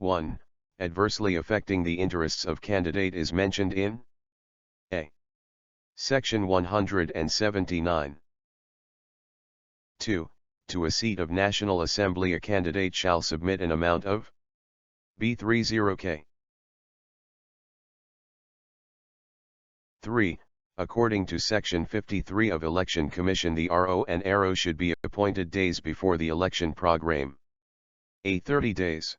1. Adversely affecting the interests of candidate is mentioned in A. Section 179. 2. To a seat of National Assembly a candidate shall submit an amount of B30K. 3. According to Section 53 of Election Commission, the RO and ARO should be appointed days before the election programe. A 30 days.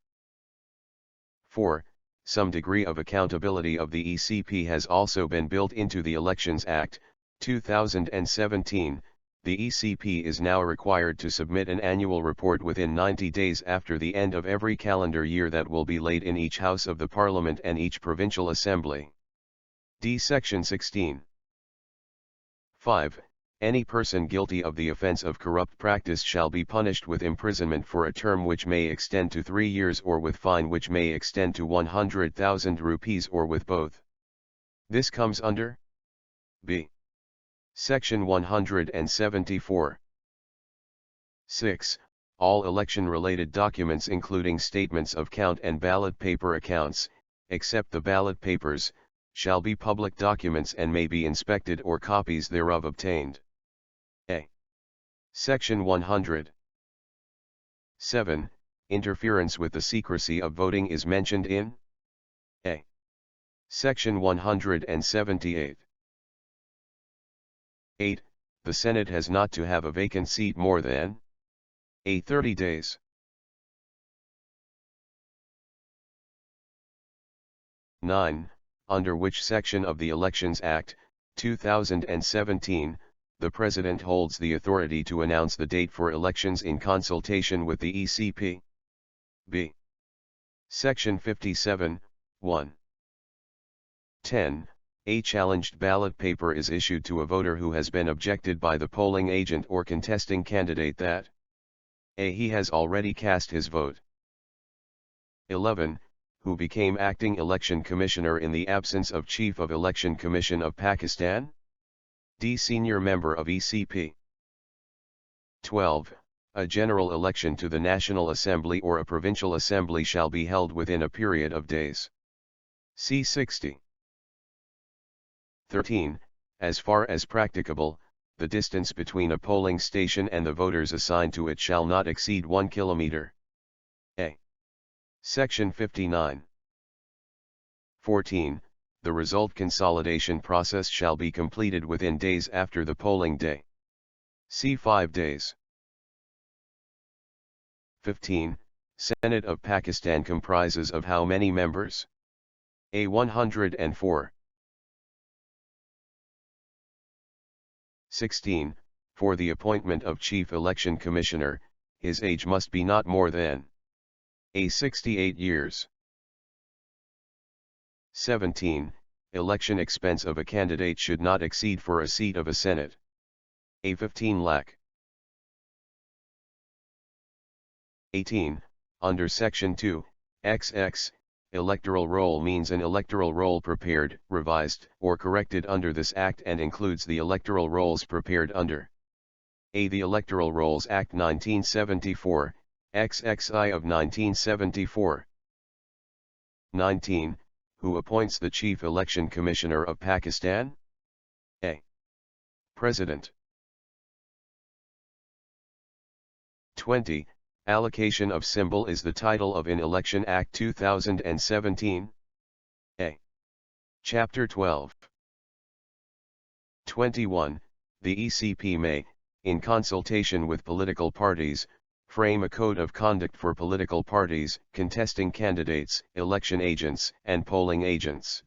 4. Some degree of accountability of the ECP has also been built into the Elections Act, 2017. The ECP is now required to submit an annual report within 90 days after the end of every calendar year that will be laid in each House of the Parliament and each Provincial Assembly. D. Section 16. 5. Any person guilty of the offence of corrupt practice shall be punished with imprisonment for a term which may extend to 3 years or with fine which may extend to 100,000 rupees or with both. This comes under B. Section 174. 6. All election-related documents including statements of count and ballot paper accounts, except the ballot papers, shall be public documents and may be inspected or copies thereof obtained. A. Section 100. 7. Interference with the secrecy of voting is mentioned in A. Section 178. 8. The Senate has not to have a vacant seat more than A. 30 days. 9. Under which section of the Elections Act, 2017, the President holds the authority to announce the date for elections in consultation with the ECP? B. Section 57, 1. 10. A challenged ballot paper is issued to a voter who has been objected by the polling agent or contesting candidate that A. He has already cast his vote. 11. Who became acting election commissioner in the absence of Chief of Election Commission of Pakistan? D. Senior member of ECP. 12. A general election to the National Assembly or a Provincial Assembly shall be held within a period of days. C. 60. 13. As far as practicable, the distance between a polling station and the voters assigned to it shall not exceed 1 kilometer. A. Section 59. 14. The result consolidation process shall be completed within days after the polling day. C. 5 days. 15. Senate of Pakistan comprises of how many members? A. 104. 16. For the appointment of Chief Election Commissioner, his age must be not more than A. 68 years. 17. Election expense of a candidate should not exceed for a seat of a Senate A. 15 lakh. 18. Under Section 2, XX, electoral roll means an electoral roll prepared, revised, or corrected under this Act and includes the electoral rolls prepared under A. The Electoral Rolls Act 1974, XXI of 1974. 19. Who appoints the Chief Election Commissioner of Pakistan? A. President. 20. Allocation of symbol is the title of an Election Act 2017. A. Chapter 12. 21. The ECP may, in consultation with political parties, frame a code of conduct for political parties, contesting candidates, election agents, and polling agents.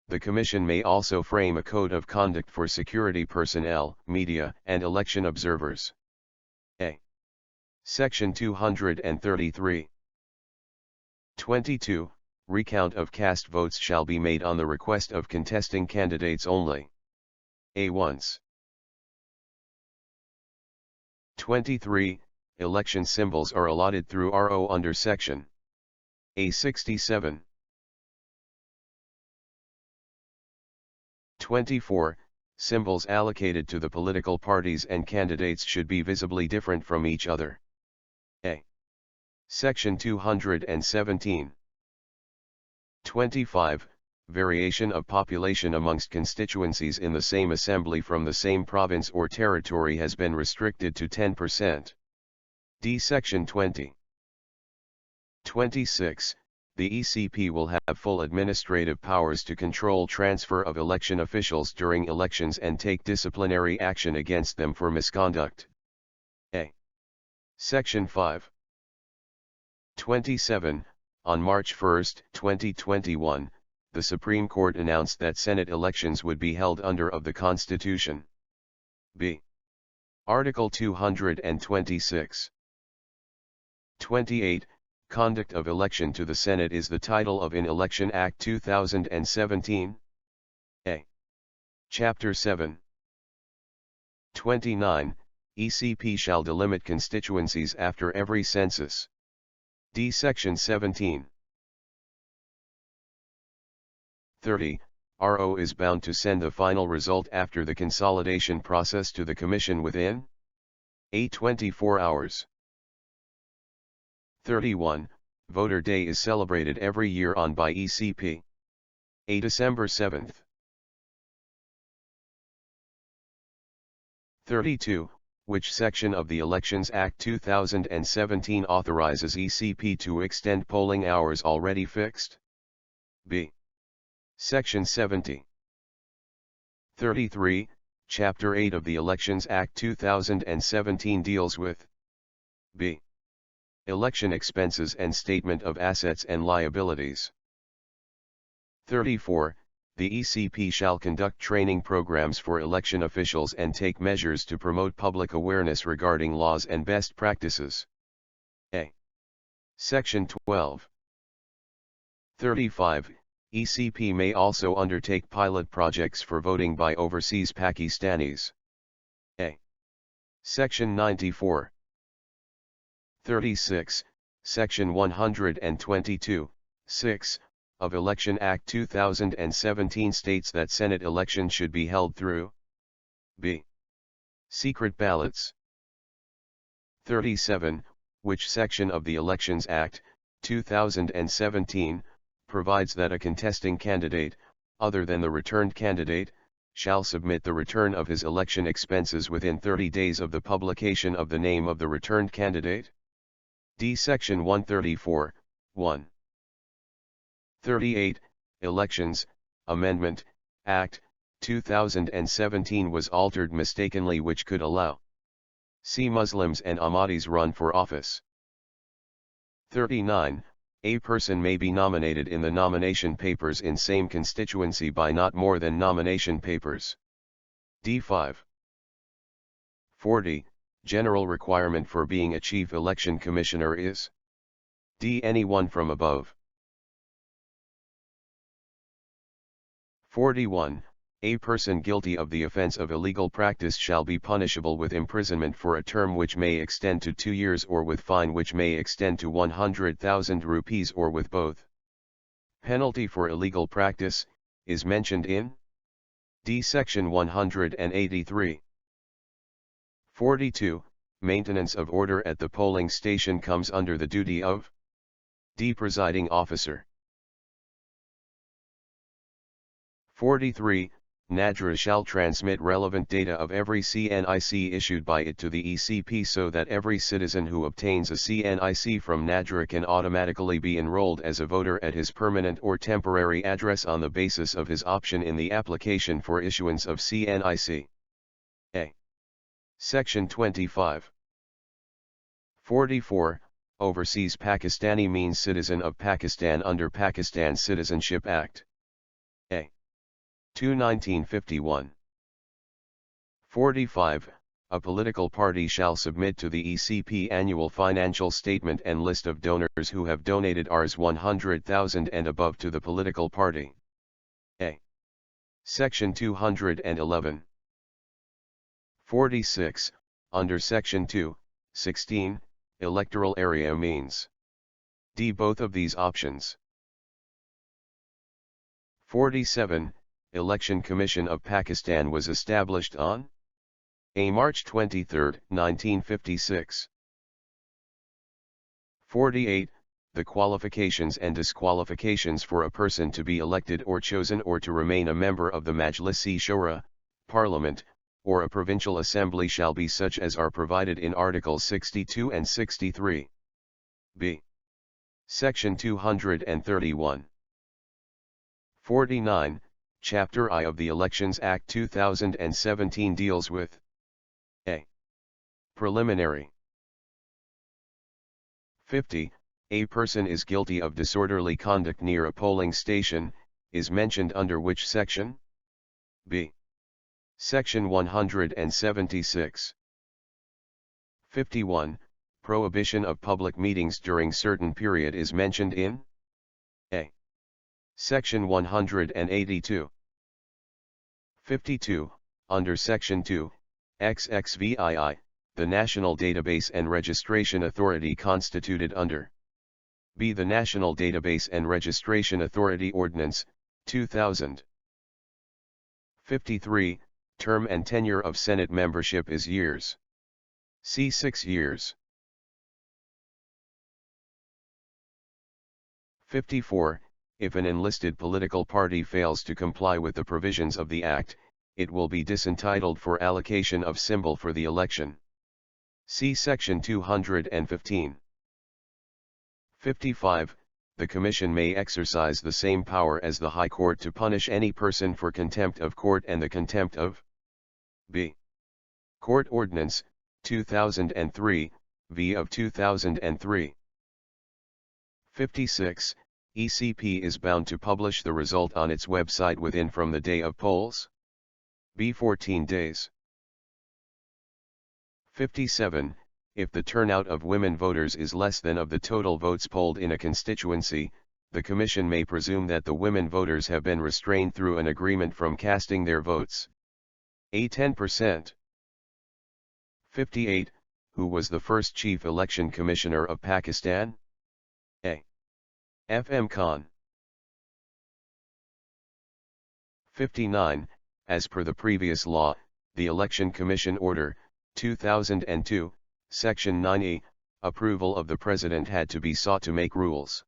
The Commission may also frame a code of conduct for security personnel, media, and election observers. A. Section 233. 22. Recount of cast votes shall be made on the request of contesting candidates only. A. Once. 23. Election symbols are allotted through RO under Section A. 67. 24. Symbols allocated to the political parties and candidates should be visibly different from each other. A. Section 217. 25. Variation of population amongst constituencies in the same assembly from the same province or territory has been restricted to 10%. D. Section 20. 26. The ECP will have full administrative powers to control transfer of election officials during elections and take disciplinary action against them for misconduct. A. Section 5. 27. On March 1, 2021, the Supreme Court announced that Senate elections would be held under of the Constitution. B. Article 226. 28. Conduct of election to the Senate is the title of in Election Act 2017. A. Chapter 7. 29. ECP shall delimit constituencies after every census. D. Section 17. 30. RO is bound to send the final result after the consolidation process to the Commission within a 24 hours. 31. Voter Day is celebrated every year on by ECP. A. December 7th. 32. Which section of the Elections Act 2017 authorizes ECP to extend polling hours already fixed? B. Section 70. 33. Chapter 8 of the Elections Act 2017 deals with B. Election expenses and statement of assets and liabilities. 34. The ECP shall conduct training programs for election officials and take measures to promote public awareness regarding laws and best practices. A. Section 12. 35. ECP may also undertake pilot projects for voting by overseas Pakistanis. A. Section 94. 36. Section 122, 6, of Election Act 2017 states that Senate elections should be held through B. Secret ballots. 37. Which section of the Elections Act 2017 provides that a contesting candidate, other than the returned candidate, shall submit the return of his election expenses within 30 days of the publication of the name of the returned candidate? D. Section 134, 1. 38. Elections, Amendment, Act, 2017 was altered mistakenly which could allow C. Muslims and Ahmadis run for office. 39. A person may be nominated in the nomination papers in same constituency by not more than nomination papers. D. 5. 40. General requirement for being a chief election commissioner is D. Anyone from above. 41. A person guilty of the offence of illegal practice shall be punishable with imprisonment for a term which may extend to 2 years or with fine which may extend to 100,000 rupees or with both. Penalty for illegal practice is mentioned in D. Section 183. 42. Maintenance of order at the polling station comes under the duty of D. Presiding officer. 43. NADRA shall transmit relevant data of every CNIC issued by it to the ECP so that every citizen who obtains a CNIC from NADRA can automatically be enrolled as a voter at his permanent or temporary address on the basis of his option in the application for issuance of CNIC. A. Section 25. 44. Overseas Pakistani means citizen of Pakistan under Pakistan Citizenship Act. A. 2 1951. 45. A political party shall submit to the ECP annual financial statement and list of donors who have donated Rs 100,000 and above to the political party. A. Section 211. 46. Under Section 2, 16, electoral area means D. Both of these options. 47. Election Commission of Pakistan was established on A. March 23, 1956. 48. The qualifications and disqualifications for a person to be elected or chosen or to remain a member of the Majlis-e-Shura, Parliament, or a provincial assembly shall be such as are provided in Articles 62 and 63. B. Section 231. 49. Chapter I of the Elections Act 2017 deals with a. Preliminary. 50. A person is guilty of disorderly conduct near a polling station, is mentioned under which section? B. Section 176. 51. Prohibition of public meetings during certain period is mentioned in a. Section 182. 52. Under Section 2, XXVII, the National Database and Registration Authority constituted under B. The National Database and Registration Authority Ordinance, 2000. 53. Term and tenure of Senate membership is years. C. 6 years. 54. If an enlisted political party fails to comply with the provisions of the Act, it will be disentitled for allocation of symbol for the election. See Section 215. 55. The Commission may exercise the same power as the High Court to punish any person for contempt of court and the contempt of B. Court Ordinance, 2003, v. of 2003. 56. ECP is bound to publish the result on its website within from the day of polls. B. 14 days. 57. If the turnout of women voters is less than of the total votes polled in a constituency, the Commission may presume that the women voters have been restrained through an agreement from casting their votes. A. 10%. 58. Who was the first Chief Election Commissioner of Pakistan? A. F.M. Khan. 59. As per the previous law, the Election Commission Order, 2002, Section 9A, approval of the President had to be sought to make rules.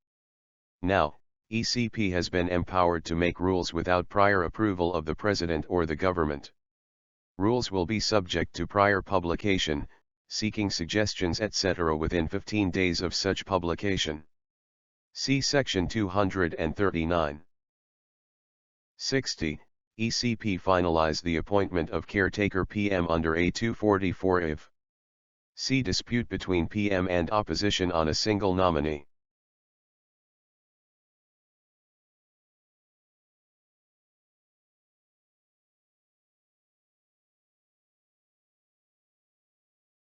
Now, ECP has been empowered to make rules without prior approval of the President or the government. Rules will be subject to prior publication, seeking suggestions etc. within 15 days of such publication. See Section 239. 60. ECP finalize the appointment of caretaker PM under A244 if C. Dispute between PM and opposition on a single nominee.